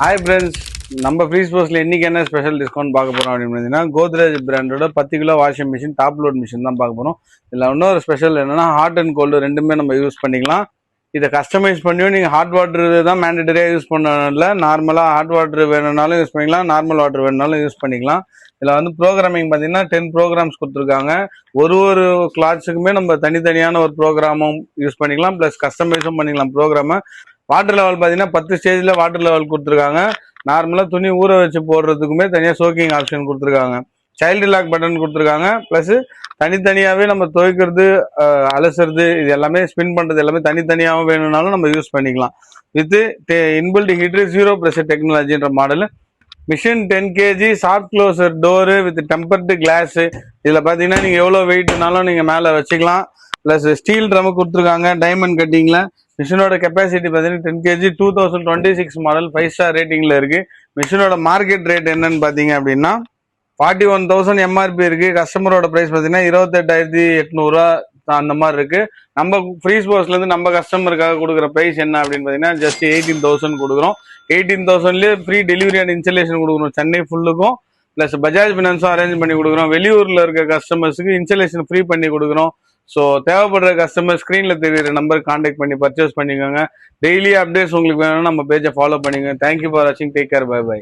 Hi friends, நம்ம free ஸ்போர்ட்ஸ்ல இன்னைக்கு என்ன ஸ்பெஷல் டிஸ்கவுண்ட் பார்க்க போறோம் அப்படின்னு பார்த்தீங்கன்னா, கோத்ரேஜ் பிராண்டோட 10 கிலோ washing machine top load machine தான் பார்க்க போறோம். இதில் இன்னொரு ஸ்பெஷல் என்னன்னா, ஹாட் அண்ட் கோல்டு ரெண்டுமே நம்ம யூஸ் பண்ணிக்கலாம். இதை கஸ்டமைஸ் பண்ணியும் நீங்கள் ஹாட் வாட்டர் தான் மேண்டேட்டரியாக யூஸ் பண்ணல, நார்மலாக ஹாட் வாட்டர் வேணும்னாலும் யூஸ் பண்ணிக்கலாம், நார்மல் வாட்டர் வேணும்னாலும் யூஸ் பண்ணிக்கலாம். இதில் வந்து ப்ரோக்ராமிங் பார்த்தீங்கன்னா 10 ப்ரோக்ராம்ஸ் கொடுத்துருக்காங்க. ஒரு கிளாத்ஸுக்குமே நம்ம தனித்தனியான ஒரு ப்ரோக்ராமும் யூஸ் பண்ணிக்கலாம், ப்ளஸ் கஸ்டமைஸும் பண்ணிக்கலாம் ப்ரோக்ராமை. வாட்டர் லெவல் பார்த்தீங்கன்னா 10 ஸ்டேஜில் வாட்டர் லெவல் கொடுத்துருக்காங்க. நார்மலாக துணி ஊற வச்சு போடுறதுக்குமே தனியாக சோக்கிங் ஆப்ஷன் கொடுத்துருக்காங்க. சைல்டு லாக் பட்டன் கொடுத்துருக்காங்க. ப்ளஸ் தனித்தனியாகவே நம்ம துவைக்கிறது, அலசுறது, இது எல்லாமே ஸ்பின் பண்ணுறது எல்லாமே தனித்தனியாகவும் வேணும்னாலும் நம்ம யூஸ் பண்ணிக்கலாம். வித் இன்பில்ட் ஹீட்டர் 0 ப்ரெஷர் டெக்னாலஜின்ற model. Machine 10 kg soft closer door with tempered glass. இதில் பார்த்தீங்கன்னா நீங்கள் எவ்வளோ வெயிட்னாலும் நீங்கள் மேலே வச்சுக்கலாம். ப்ளஸ் ஸ்டீல் ட்ரம் கொடுத்துருக்காங்க டைமண்ட் கட்டிங்கில். மிஷினோட கெப்பாசிட்டி பார்த்தீங்கன்னா 10 kg 2026 மாடல் 5 ஸ்டார் ரேட்டிங்கில் இருக்குது. மிஷினோட மார்க்கெட் ரேட் என்னன்னு பார்த்தீங்க அப்படின்னா 41,000 எம்ஆர்பி இருக்குது. கஸ்டமரோட ப்ரைஸ் பார்த்தீங்கன்னா 28,800 அந்த மாதிரி இருக்குது. நம்ம ஃப்ரீ ஸ்போர்ட்ஸ்லேருந்து நம்ம கஸ்டமருக்காக கொடுக்குற ப்ரைஸ் என்ன அப்படின்னு பார்த்தீங்கன்னா ஜஸ்ட் 18,000 கொடுக்குறோம். 18,000லேயே ஃப்ரீ டெலிவரி அண்ட் இன்ஸ்டலேஷன் கொடுக்குறோம் சென்னை ஃபுல்லுக்கும். ப்ளஸ் பஜாஜ் ஃபினான்ஸும் அரேஞ்ச் பண்ணி கொடுக்குறோம். வெளியூரில் இருக்க கஸ்டமர்ஸுக்கு இன்ஸ்டலேஷன் ஃப்ரீ பண்ணி கொடுக்குறோம். ஸோ தேவைப்படுற கஸ்டமர் ஸ்க்ரீனில் தெரியுற நம்பருக்கு கான்டாக்ட் பண்ணி பர்ச்சேஸ் பண்ணிக்கோங்க. டெய்லி அப்டேட்ஸ் உங்களுக்கு வேணும்னா நம்ம பேஜை ஃபாலோ பண்ணிக்கோங்க. தேங்க்யூ ஃபார் வாட்சிங். Take care. Bye by.